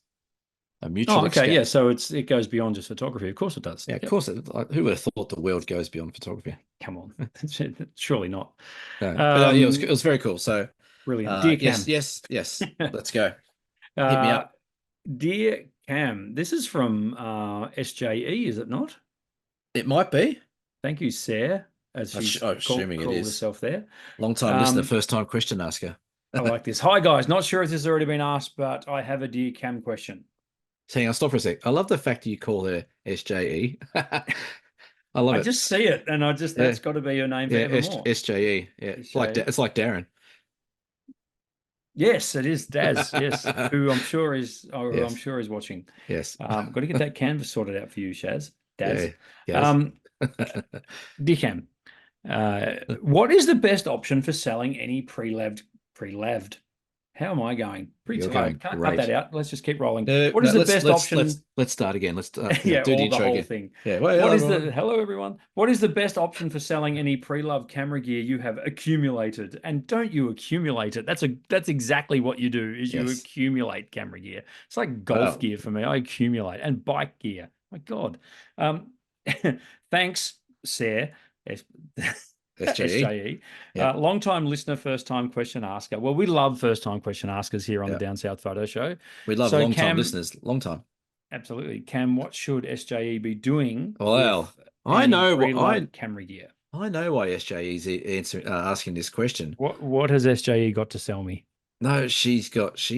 A Oh, mutual okay. exchange. Yeah. So it goes beyond just photography. Of course it does. Yeah, of Yep. course. Like, who would have thought the world goes beyond photography? Come on. Surely not. No, but yeah, it Um, was very cool. So, Brilliant. Dear yes, Cam. yes, yes. Let's go. Hit me uh, up. Dear Cam, this is from SJE, is it not? It might be. Thank you, Sarah, as she's Assuming it called is. herself there. Long time listener, Um, first time question asker. I like this. Hi, guys. Not sure if this has already been asked, but I have a Dear Cam question. So hang on, stop for a sec. I love the fact that you call her SJE. I love I it. just see it, and Yeah, that's got to be her name yeah. forevermore. SJE. Yeah, SJE. it's like Darren. Yes, it is Daz. Yes, who I'm Yes, sure is watching. yes. Got to get that canvas sorted out for you, Shaz. Daz. Yeah, yes. Um, Dickham, what is the best option for selling any pre-laved? How am I going? Pretty You're tired. going Can't cut that great. out. Let's just keep rolling. No, What is no, the best option? let's start again. Let's Yeah, do the all the intro whole again. thing. Yeah. Well, hello, everyone. Hello everyone? What is the best option for selling any pre-loved camera gear you have accumulated? And don't you accumulate it? That's exactly what you do, is you Yes. accumulate camera gear. It's like golf Well, gear for me. I accumulate, and bike gear. My God. Um, thanks, Sarah. SJE. SJE. Yep. Long time listener, first time question asker. Well, we love first time question askers here on the Yep. Down South Photo Show. We love So long time Cam, listeners. Long time. absolutely. Cam, what should SJE be doing Well, with I any know what pre-loved camera gear? I know why SJE is answering asking this question. What has SJE got to sell me? No, she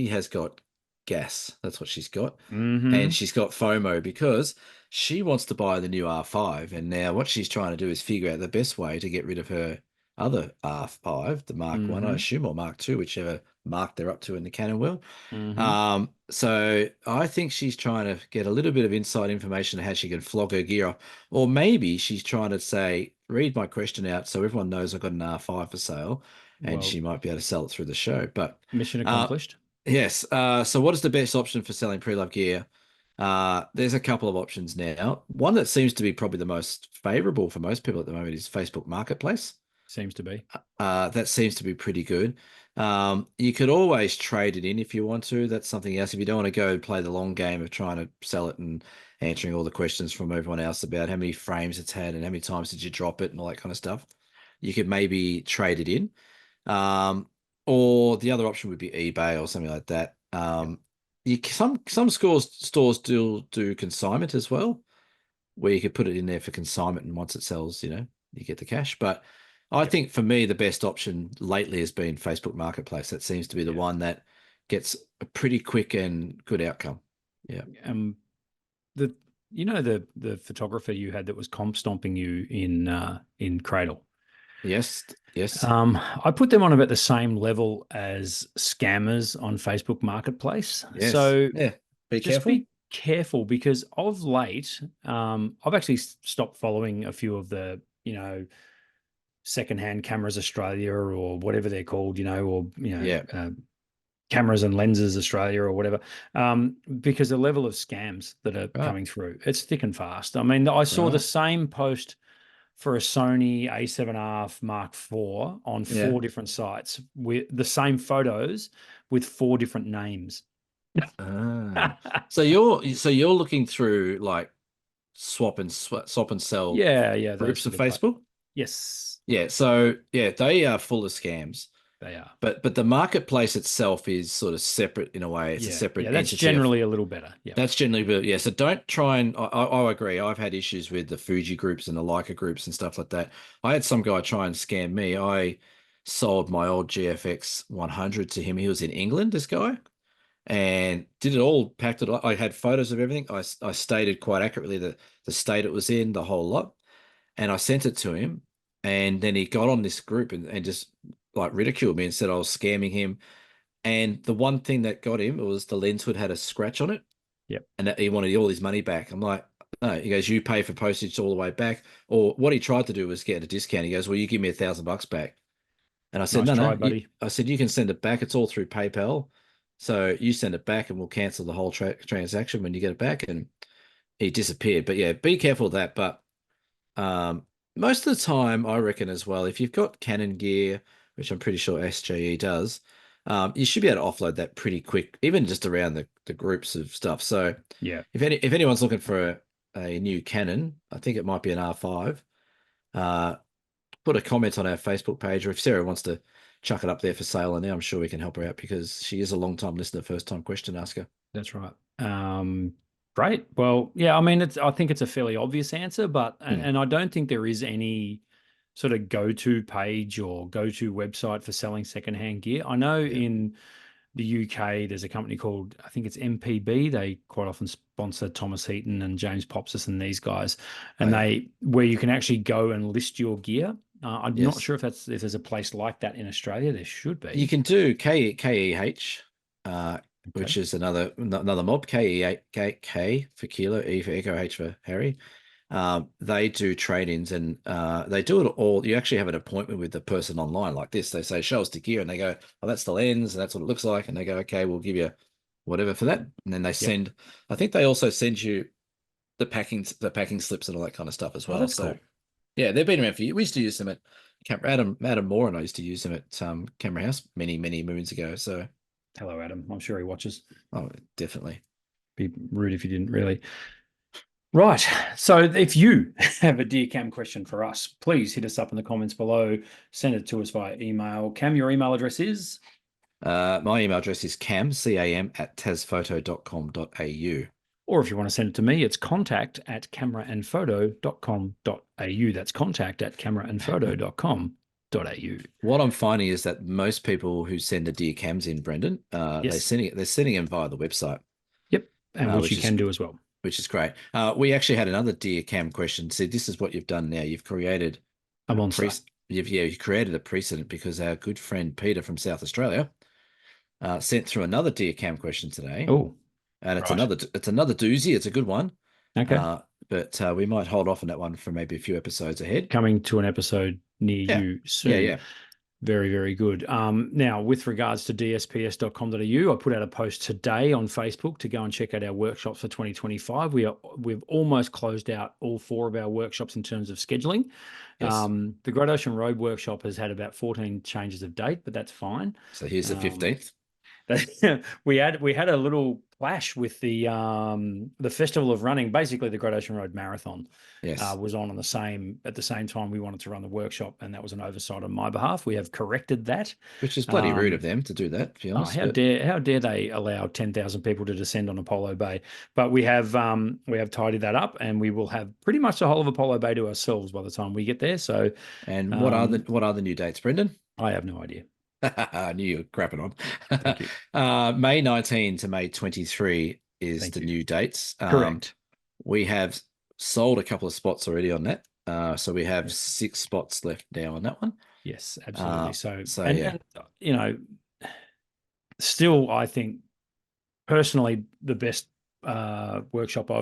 has got gas. That's what she's got. And Mm-hmm. she's got FOMO because she wants to buy the new R5. And now what she's trying to do is figure out the best way to get rid of her other R5, the Mark 1, I Mm-hmm. assume, or Mark 2, whichever mark they're up to in the Canon wheel. Mm-hmm. So I think she's trying to get a little bit of inside information on how she can flog her gear off. Or maybe she's trying to say, read my question out so everyone knows I've got an R5 for sale, and Well, she might be able to sell it through the show. But mission uh, accomplished. yes. So what is the best option for selling pre-loved gear? There's a couple of options now. One that seems to be probably the most favorable for most people at the moment is Facebook Marketplace. Seems to be. That seems to be pretty good. You could always trade it in if you want to. That's something else. If you don't want to go and play the long game of trying to sell it and answering all the questions from everyone else about how many frames it's had and how many times did you drop it and all that kind of stuff, you could maybe trade it in. Or the other option would be eBay or something like that. Some stores do consignment as well, where you could put it in there for consignment, and once it sells, you get the cash. But I Yep. think for me, the best option lately has been Facebook Marketplace. That seems to be the one that gets a pretty quick and good outcome. Yeah. The the photographer you had that was comp stomping you in Cradle. Yes. Yes. I put them on about the same level as scammers on Facebook Marketplace. Yes. So Yeah. Be just careful. be careful, because of late, I've actually stopped following a few of the, Secondhand Cameras Australia or whatever they're called, Yeah. Cameras and Lenses Australia or whatever, because the level of scams that are Right. coming through, it's thick and fast. I mean, I saw the Right. same post for a Sony A7R Mark IV on Yeah. 4 different sites with the same photos with 4 different names. So you're looking through like swap and sell Yeah, those groups of sort of Facebook? yes, Yeah, so yeah, they are full of scams. they are. But the marketplace itself is sort of separate in a way. It's a separate Yeah, that's entity of generally a little better. Yeah. that's generally, but yeah. So don't try and I agree. I've had issues with the Fuji groups and the Leica groups and stuff like that. I had some guy try and scam me. I sold my old GFX 100 to him. He was in England, this guy, and did it all, packed it. I had photos of everything. I stated quite accurately the state it was in, the whole lot, and I sent it to him. And then he got on this group and just like ridiculed me and said I was scamming him. And the one thing that got him was the lens hood had a scratch on it, Yep. and that he wanted all his money back. I'm like, no. He goes, you pay for postage all the way back. Or what he tried to do was get a discount. He goes, well, you give me $1,000 back. And I said, Nice no, try, no. buddy. I said, you can send it back. It's all through PayPal. So you send it back and we'll cancel the whole transaction when you get it back. And he disappeared. But yeah, be careful of that. But most of the time, I reckon as well, if you've got Canon gear, which I'm pretty sure SJE does, you should be able to offload that pretty quick, even just around the groups of stuff. So Yeah. if anyone's looking for a new Canon, I think it might be an R5. Put a comment on our Facebook page, or if Sarah wants to chuck it up there for sale, and I'm sure we can help her out because she is a long time listener, first time question asker. That's right. Great. Well, yeah, I mean, I think it's a fairly obvious answer, but and I don't think there is any sort of go-to page or go-to website for selling secondhand gear. I know in the UK, there's a company called, I think it's MPB. They quite often sponsor Thomas Heaton and James Popsis and these guys, and where you can actually go and list your gear. I'm not sure if there's a place like that in Australia. There should be. You can do KEH, which is another mob. K for kilo, E for echo, H for Harry. They do trade-ins, and they do it all. You actually have an appointment with the person online like this. They say, show us the gear, and they go, oh, that's the lens, and that's what it looks like. And they go, okay, we'll give you whatever for that. And then they send, I think they also send you the packing slips and all that kind of stuff as well. That's cool. Yeah, they've been around for years. We used to use them at Adam Moore and I used to use them at Camera House many moons ago. So hello, Adam. I'm sure he watches. Oh, definitely. Be rude if you didn't really. Right. So if you have a Dear Cam question for us, please hit us up in the comments below. Send it to us via email. Cam, your email address is? My email address is cam@tasphoto.com.au. Or if you want to send it to me, it's contact@cameraandphoto.com.au. That's contact@cameraandphoto.com.au. What I'm finding is that most people who send the Dear Cams in, Brendan, they're sending them via the website. Yep, and which you can do as well. Which is great. We actually had another Dear Cam question. See, this is what you've done now. You've created a monster. You've created a precedent because our good friend Peter from South Australia sent through another Dear Cam question today. Oh, and it's another doozy. It's a good one. Okay. But we might hold off on that one for maybe a few episodes ahead. Coming to an episode near you soon. Yeah. Very, very good. Now, with regards to dsps.com.au, I put out a post today on Facebook to go and check out our workshops for 2025. We've almost closed out all 4 of our workshops in terms of scheduling. Yes. The Great Ocean Road workshop has had about 14 changes of date, but that's fine. So here's the 15th. We had a little clash with the Festival of Running. Basically, the Great Ocean Road Marathon was on at the same time we wanted to run the workshop, and that was an oversight on my behalf. We have corrected that, which is bloody rude of them to do that. To be honest, how dare they allow 10,000 people to descend on Apollo Bay? But we have tidied that up, and we will have pretty much the whole of Apollo Bay to ourselves by the time we get there. So, and what are the new dates, Brendan? I have no idea. I knew you were crapping on. Thank you. May 19 to May 23 is the new dates. Correct. We have sold a couple of spots already on that. So we have 6 spots left now on that one. Yes, absolutely. Still, I think personally the best workshop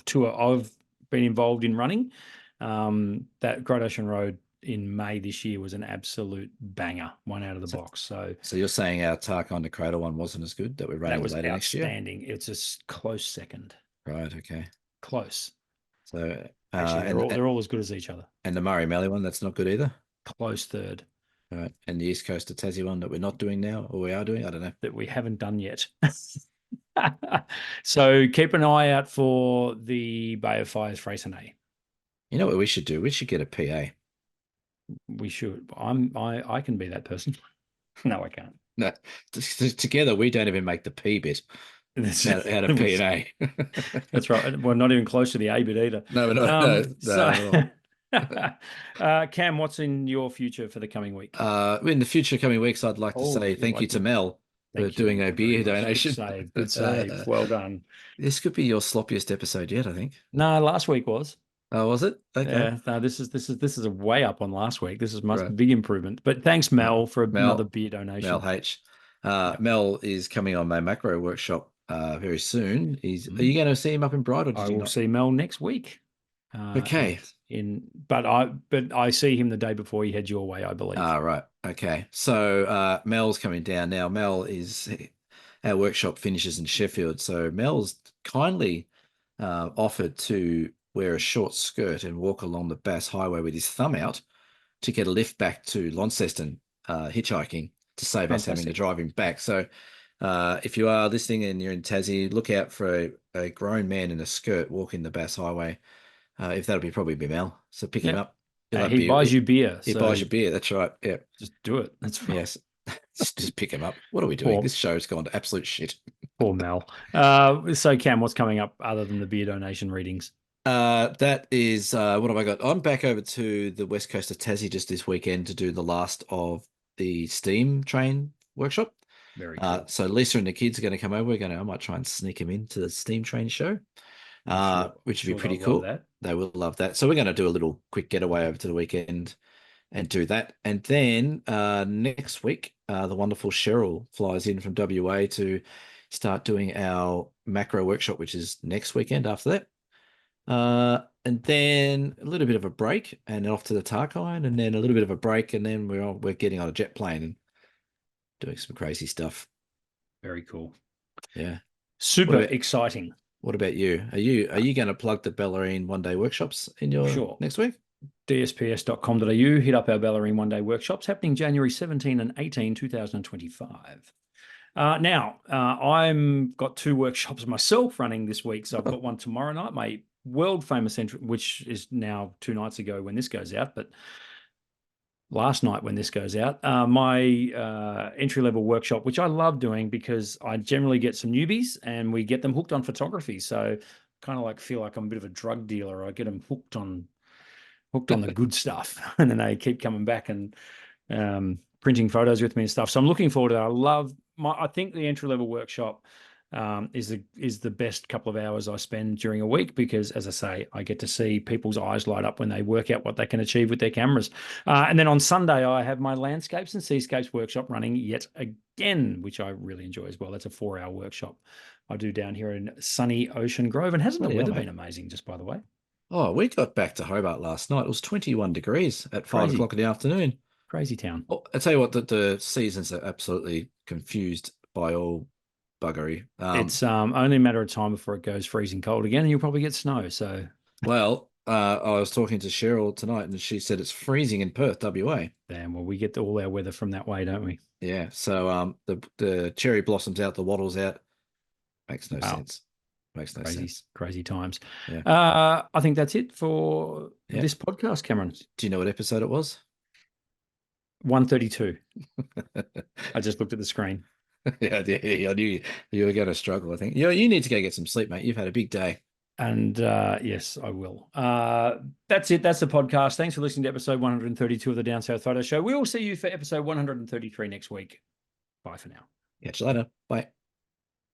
tour I've been involved in running. That Great Ocean Road in May this year was an absolute banger, one out of the box. So you're saying our Tarkon to Cradle one wasn't as good that we're running later next year? Outstanding. It's a close second. Right. Okay. Close. So actually, they're all as good as each other. And the Murray Mallee one, that's not good either. Close third. Right. And the East Coast of Tassie one that we're not doing now, or we are doing, I don't know. That we haven't done yet. So keep an eye out for the Bay of Fires Freycinet. You know what we should do? We should get a PA. We should. I can be that person. No, I can't. No, together we don't even make the P bit. Out of P and A. That's right. We're not even close to the A bit either. No. Cam, what's in your future for the coming week? In the future coming weeks, I'd like to say thank you to Mel for doing a beer donation. Good save. Well done. This could be your sloppiest episode yet, I think. No, last week was. Oh, was it? Okay. Yeah. No, this is a way up on last week. This is big improvement. But thanks, Mel, for another beer donation. Mel H. Mel is coming on my macro workshop very soon. Are you going to see him up in Bright? I will see Mel next week. Okay. But I see him the day before he heads your way, I believe. Right. Okay. So Mel's coming down now. Our workshop finishes in Sheffield. So Mel's kindly offered to wear a short skirt and walk along the Bass Highway with his thumb out to get a lift back to Launceston hitchhiking to save us having to drive him back. So if you are listening and you're in Tassie, look out for a grown man in a skirt walking the Bass Highway. If that'll probably be Mel. So pick him up. He buys you beer. He buys you beer. That's right. Yeah. Just do it. That's right. Yes. just pick him up. What are we doing? This show's gone to absolute shit. Poor Mel. So Cam, what's coming up other than the beer donation readings? That is what have I got? I'm back over to the west coast of Tassie just this weekend to do the last of the steam train workshop. Very cool. So Lisa and the kids are going to come over. I might try and sneak them into the steam train show, which would be pretty cool. They will love that. So we're going to do a little quick getaway over to the weekend and do that. And then next week, the wonderful Cheryl flies in from WA to start doing our macro workshop, which is next weekend after that. And then a little bit of a break and off to the Tarkine, and then a little bit of a break, and then we're getting on a jet plane and doing some crazy stuff. Very cool. Yeah. Super exciting. What about you? Are you going to plug the Ballerine one-day workshops in your next week? DSPS.com.au. Hit up our Ballerine one-day workshops happening January 17 and 18, 2025. Now, I'm got 2 workshops myself running this week. So I've got one tomorrow night, my world famous entry, which is now 2 nights ago when this goes out, but last night when this goes out, my entry-level workshop, which I love doing because I generally get some newbies and we get them hooked on photography. So kind of like feel like I'm a bit of a drug dealer. I get them hooked on the good stuff, and then they keep coming back and printing photos with me and stuff. So I'm looking forward to that. I think the entry-level workshop is the best couple of hours I spend during a week, because, as I say, I get to see people's eyes light up when they work out what they can achieve with their cameras. And then on Sunday, I have my landscapes and seascapes workshop running yet again, which I really enjoy as well. That's a 4-hour workshop I do down here in sunny Ocean Grove. And hasn't the weather been amazing, just by the way? Oh, we got back to Hobart last night. It was 21 degrees at 5 o'clock in the afternoon. Crazy town. Oh, I tell you what, the seasons are absolutely confused by all buggery. It's only a matter of time before it goes freezing cold again, and you'll probably get snow. So, well, I was talking to Cheryl tonight, and she said it's freezing in Perth, WA. Damn, well, we get all our weather from that way, don't we? Yeah. So the cherry blossoms out, the wattles out. Makes no sense. Makes no sense. Crazy times. Yeah. I think that's it for this podcast, Cameron. Do you know what episode it was? 132. I just looked at the screen. Yeah, I knew you were going to struggle, I think. You need to go get some sleep, mate. You've had a big day. And yes, I will. That's it. That's the podcast. Thanks for listening to episode 132 of the Down South Photo Show. We will see you for episode 133 next week. Bye for now. Catch you later. Bye.